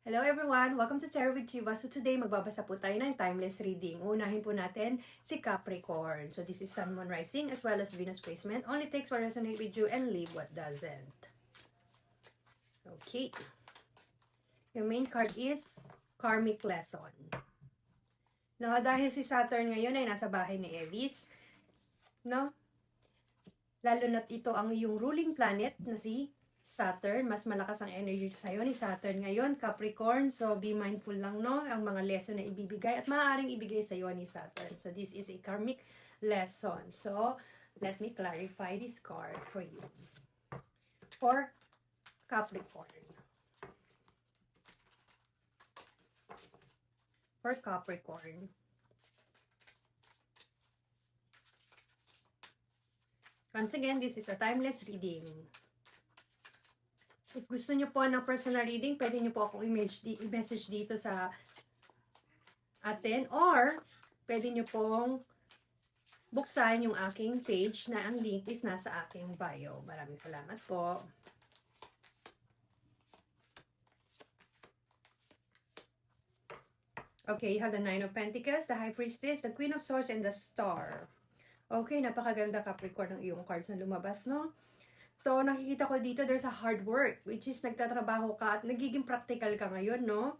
Hello everyone! Welcome to Tarot with Chiva. So today magbabasa po tayo ng timeless reading. Unahin po natin si Capricorn. So this is Sun, Moon, Rising as well as Venus placement. Only takes what resonate with you and leave what doesn't. Okay. Your main card is Karmic Lesson. No, dahil si Saturn ngayon ay nasa bahay ni Aries, no? Lalo na't ito ang iyong ruling planet na si Saturn, mas malakas ang energy sa'yo ni Saturn ngayon, Capricorn. So, be mindful lang, no? Ang mga lesson na ibibigay at maaaring ibigay sa'yo ni Saturn. So, this is a karmic lesson. So, let me clarify this card for you. For Capricorn. For Capricorn. Once again, this is a timeless reading. If gusto nyo po ng personal reading, pwede nyo po akong i-message dito sa atin, or pwede nyo pong buksan yung aking page na ang link is nasa aking bio. Maraming salamat po. Okay, you have the Nine of Pentacles, the High Priestess, the Queen of Swords, and the Star. Okay, napakaganda Capricorn ng iyong cards na lumabas, no? So, nakikita ko dito, there's a hard work, which is nagtatrabaho ka at nagiging practical ka ngayon, no?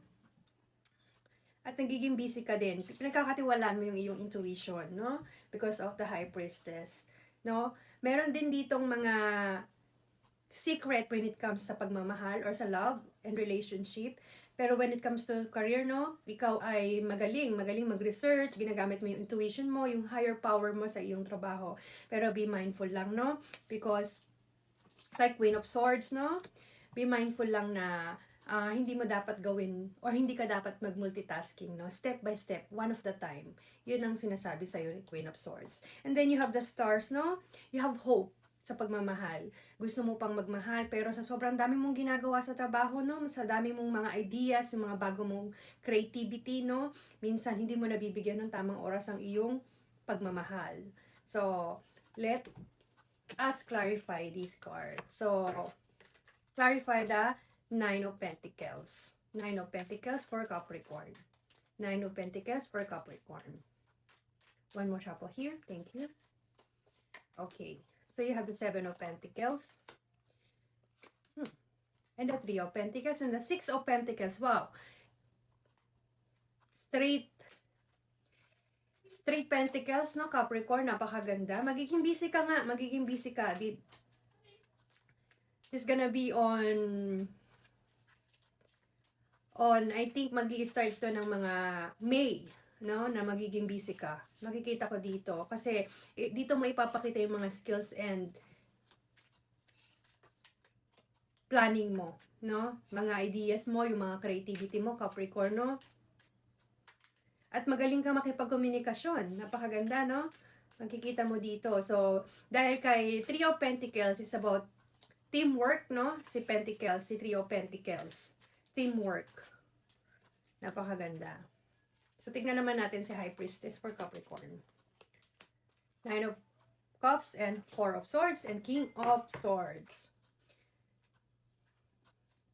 At nagiging busy ka din. Pinagkakatiwalaan mo yung iyong intuition, no? Because of the High Priestess, no? Meron din ditong mga secret when it comes sa pagmamahal or sa love and relationship. Pero when it comes to career, no? Ikaw ay magaling mag-research, ginagamit mo yung intuition mo, yung higher power mo sa iyong trabaho. Pero be mindful lang, no? Because like Queen of Swords, no? Be mindful lang na hindi mo dapat gawin or hindi ka dapat mag-multitasking, no? Step by step, one of the time. Yun ang sinasabi sa'yo ni Queen of Swords. And then you have the Stars, no? You have hope sa pagmamahal. Gusto mo pang magmahal, pero sa sobrang dami mong ginagawa sa trabaho, no? Sa dami mong mga ideas, yung mga bago mong creativity, no? Minsan, hindi mo nabibigyan ng tamang oras ang iyong pagmamahal. So, let us clarify this card. So, clarify the Nine of Pentacles. Nine of Pentacles for Capricorn. Nine of Pentacles for Capricorn. One more shuffle here. Thank you. Okay. So, you have the Seven of Pentacles. And the Three of Pentacles. And the Six of Pentacles. Wow. Straight Pentacles, no, Capricorn, napakaganda. Magiging busy ka nga, magiging busy ka. This gonna be on I think magi-start to ng mga May, no, na magiging busy ka. Makikita ko dito. Kasi, dito mo ipapakita yung mga skills and planning mo, no? Mga ideas mo, yung mga creativity mo, Capricorn, no? At magaling ka makipagkomunikasyon. Napakaganda, no? Makikita mo dito. So, dahil kay Three of Pentacles is about teamwork, no? Si Pentacles, si Three of Pentacles. Teamwork. Napakaganda. So, tignan naman natin si High Priestess for Capricorn. Nine of Cups and Four of Swords and King of Swords.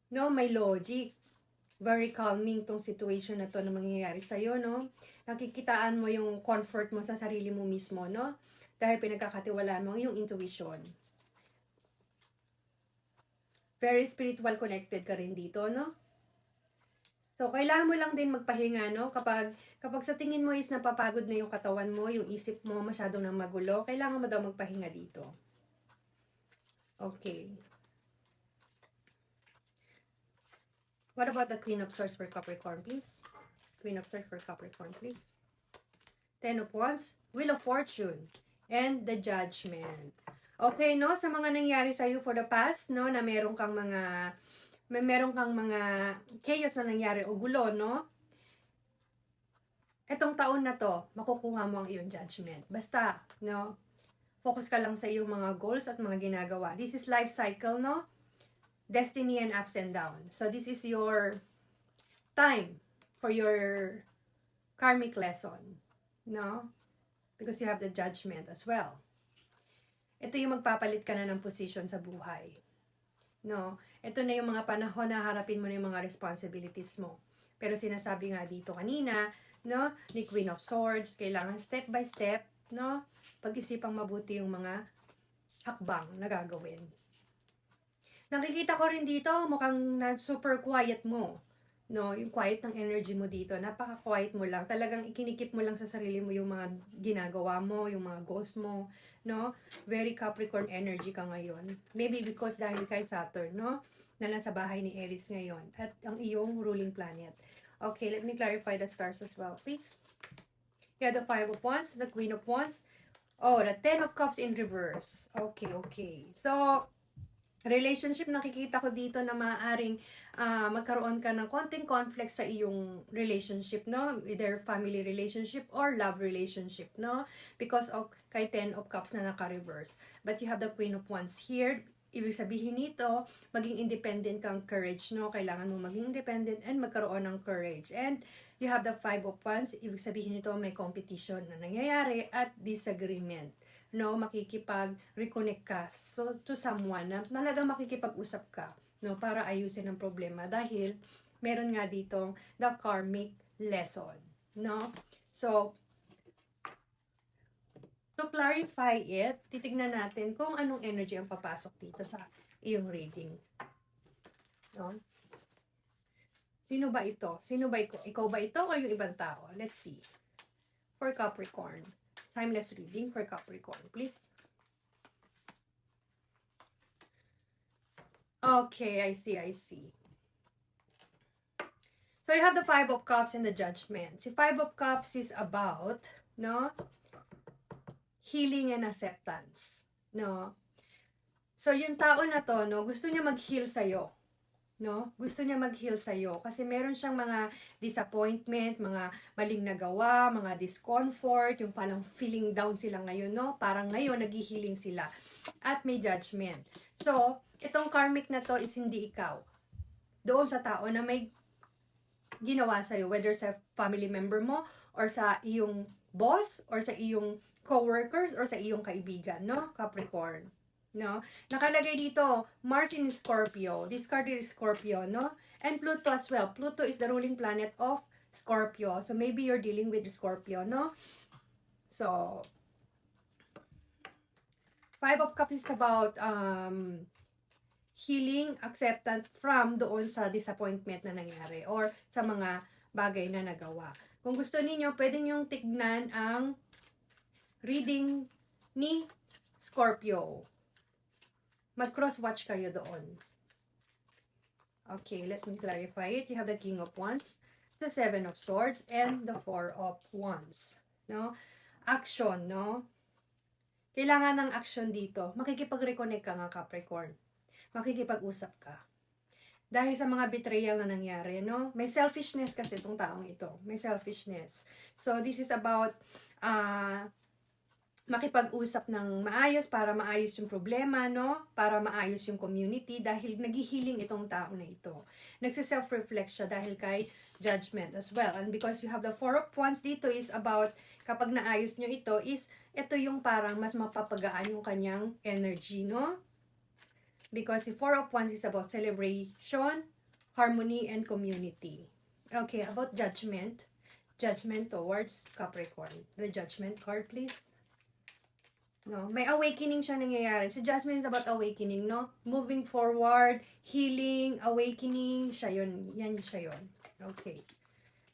No, may logic. Very calming tong situation na to na mangyayari sa'yo, no? Nakikitaan mo yung comfort mo sa sarili mo mismo, no? Dahil pinagkakatiwalaan mo yung intuition. Very spiritual connected ka rin dito, no? So, kailangan mo lang din magpahinga, no? Kapag sa tingin mo is napapagod na yung katawan mo, yung isip mo masyadong nang magulo, kailangan mo daw magpahinga dito. Okay. What about the Queen of Swords for Capricorn, please? Queen of Swords for Capricorn, please. Ten of Wands, Wheel of Fortune, and the Judgment. Okay, no? Sa mga nangyari sa'yo for the past, no? Na meron kang mga chaos na nangyari o gulo, no? Etong taon na to, makukuha mo ang iyong judgment. Basta, no? Focus ka lang sa iyong mga goals at mga ginagawa. This is life cycle, no? Destiny and ups and downs. So, this is your time for your karmic lesson, no? Because you have the Judgment as well. Ito yung magpapalit ka na ng position sa buhay, no? Ito na yung mga panahon na harapin mo na yung mga responsibilities mo. Pero sinasabi nga dito kanina, no, ni Queen of Swords, kailangan step by step, no, pag-isipang mabuti yung mga hakbang na gagawin. Nakikita ko rin dito, mukhang na super quiet mo. No, yung quiet ng energy mo dito, napaka-quiet mo lang. Talagang ikinikip mo lang sa sarili mo yung mga ginagawa mo, yung mga goals mo, no? Very Capricorn energy ka ngayon. Maybe because dahil kay Saturn, no? Na nasa bahay ni Aries ngayon. At ang iyong ruling planet. Okay, let me clarify the stars as well, please. You have the Five of Wands, the Queen of Wands. Oh, the Ten of Cups in reverse. Okay, okay. So, relationship, nakikita ko dito na maaaring magkaroon ka ng konting conflict sa iyong relationship, no? Either family relationship or love relationship, no? Because of kay Ten of Cups na naka-reverse. But you have the Queen of Wands here. Ibig sabihin nito, maging independent kang courage, no? Kailangan mo maging independent and magkaroon ng courage. And you have the Five of Wands. Ibig sabihin nito, may competition na nangyayari at disagreement. No, makikipag-reconnect ka to someone na talagang makikipag-usap ka, no, para ayusin ang problema dahil meron nga ditong the karmic lesson, no? So, to clarify it, titignan natin kung anong energy ang papasok dito sa iyong reading. No? Sino ba ito? Sino ba ikaw? Ikaw ba ito o yung ibang tao? Let's see. For Capricorn. Timeless reading for Capricorn, please. Okay, I see, I see. So you have the Five of Cups and the Judgment. Si Five of Cups is about, no, healing and acceptance, no? So yung tao na to, no, gusto niya mag-heal sa'yo, no? Gusto niya mag-heal sa'yo kasi meron siyang mga disappointment, mga maling nagawa, mga discomfort, yung parang feeling down sila ngayon, no? Parang ngayon nag-healing sila at may judgment. So, itong karmic na to is hindi ikaw. Doon sa tao na may ginawa sa'yo, whether sa family member mo or sa iyong boss or sa iyong co-workers or sa iyong kaibigan, no? Capricorn, no? Nakalagay dito, Mars in Scorpio. This card is Scorpio, no? And Pluto as well. Pluto is the ruling planet of Scorpio. So, maybe you're dealing with Scorpio, no? So, Five of Cups is about healing, acceptance from doon sa disappointment na nangyari or sa mga bagay na nagawa. Kung gusto niyo, pwede niyong tignan ang reading ni Scorpio. Mag-cross-watch kayo doon. Okay, let me clarify it. You have the King of Wands, the Seven of Swords, and the Four of Wands. No? Action, no? Kailangan ng action dito. Makikipag-reconnect ka nga, Capricorn. Makikipag-usap ka. Dahil sa mga betrayal na nangyari, no? May selfishness kasi itong taong ito. May selfishness. So, this is about makipag-usap ng maayos para maayos yung problema, no? Para maayos yung community dahil naghihiling itong tao na ito. Nagsi-self-reflect siya dahil kay judgment as well. And because you have the Four of Wands dito is about kapag naayos nyo ito is ito yung parang mas mapapagaan yung kanyang energy, no? Because the Four of Wands is about celebration, harmony, and community. Okay, about judgment. Judgment towards Capricorn. The judgment card, please. No, may awakening siya nangyayari. So, judgment is about awakening, no? Moving forward, healing, awakening, siya yun. Yan siya yun. Okay.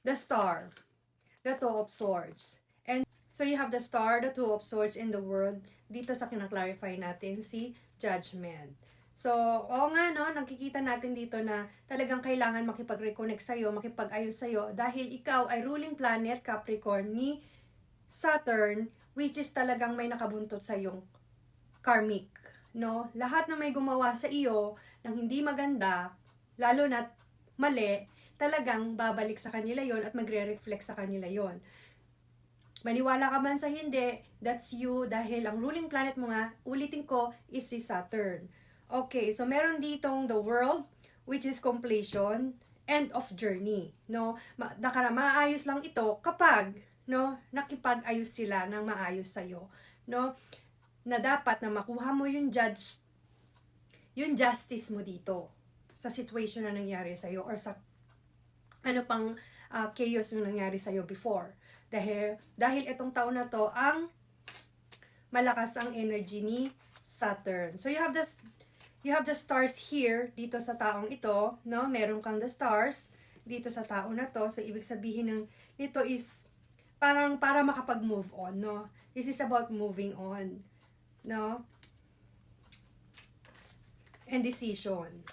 The Star. The Two of Swords. And, so you have the Star, the Two of Swords in the world. Dito sa kinaklarify natin si Judgment. So, oo nga, no? Nakikita natin dito na talagang kailangan makipag-reconnect sa'yo, makipag-ayos sa'yo, dahil ikaw ay ruling planet, Capricorn, ni Saturn, which is talagang may nakabuntot sa iyong karmic, no? Lahat na may gumawa sa iyo ng hindi maganda, lalo na mali, talagang babalik sa kanila yon at magre-reflect sa kanila yon. Maniwala ka man sa hindi, that's you, dahil ang ruling planet mo nga, ulitin ko, is si Saturn. Okay, so meron ditong the world, which is completion, end of journey, no? Maayos lang ito kapag, no, nakipag-ayos sila ng maayos sa'yo, no? Na dapat na makuha mo yung justice mo dito. sa situation na nangyari sa'yo or sa ano pang chaos yung nangyari sa'yo before. Dahil itong taon na to, ang malakas ang energy ni Saturn. So, you have the stars here, dito sa taong ito, no? Meron kang the stars dito sa tao na to. So, ibig sabihin ng nito is parang para makapag-move on, no? This is about moving on, no? And decision.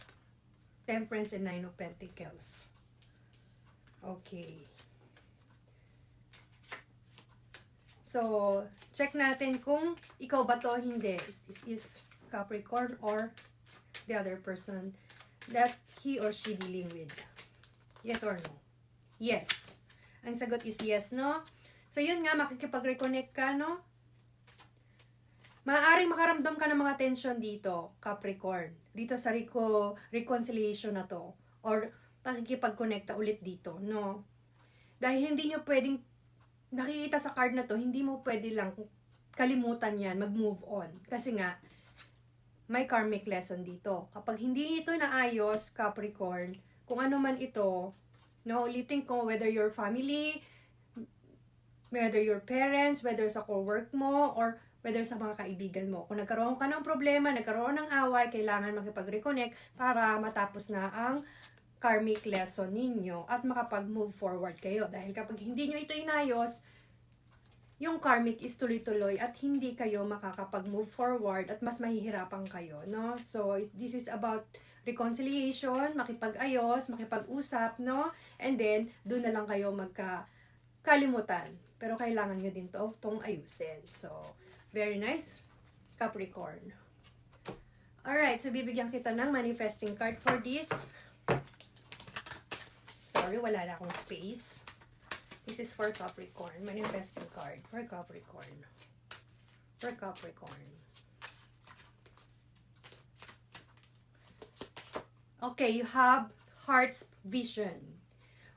Temperance and Nine of Pentacles. Okay. So, check natin kung ikaw ba to, hindi. This is Capricorn or the other person that he or she dealing with. Yes or no? Yes. Ang sagot is yes, no? So, yun nga, makikipag-reconnect ka, no? Maaaring makaramdam ka ng mga tension dito, Capricorn. Dito sa reconciliation na to. Or makikipag-connecta ulit dito, no? Dahil hindi nyo pwedeng, nakikita sa card na to, hindi mo pwede lang kalimutan yan, mag-move on. Kasi nga, may karmic lesson dito. Kapag hindi ito naayos, Capricorn, kung ano man ito, no, ulitin ko, whether your family, whether your parents, whether sa co-work mo, or whether sa mga kaibigan mo. Kung nagkaroon ka ng problema, nagkaroon ng away, kailangan makipag-reconnect para matapos na ang karmic lesson ninyo at makapag-move forward kayo. Dahil kapag hindi nyo ito inayos, yung karmic is tuloy-tuloy at hindi kayo makakapag-move forward at mas mahihirapan kayo, no? So, this is about reconciliation, makipag-ayos, makipag-usap, no? And then, doon na lang kayo magkalimutan. Pero kailangan nyo din itong ayusin. So, very nice, Capricorn. Alright, so bibigyan kita ng manifesting card for this. Sorry, wala na akong space. This is for Capricorn. Manifesting card for Capricorn. For Capricorn. Okay, you have heart's vision.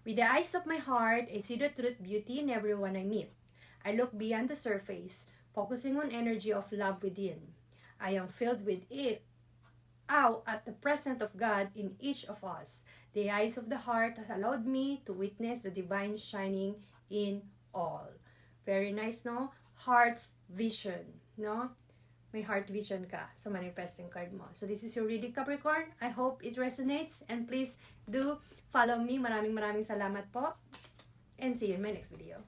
With the eyes of my heart, I see the truth, beauty in everyone I meet. I look beyond the surface, focusing on energy of love within. I am filled with it. Awe at the presence of God in each of us. The eyes of the heart has allowed me to witness the divine shining in all. Very nice, no? Heart's vision, no? May heart vision ka sa manifesting card mo. So, this is your reading, Capricorn. I hope it resonates. And please do follow me. Maraming salamat po. And see you in my next video.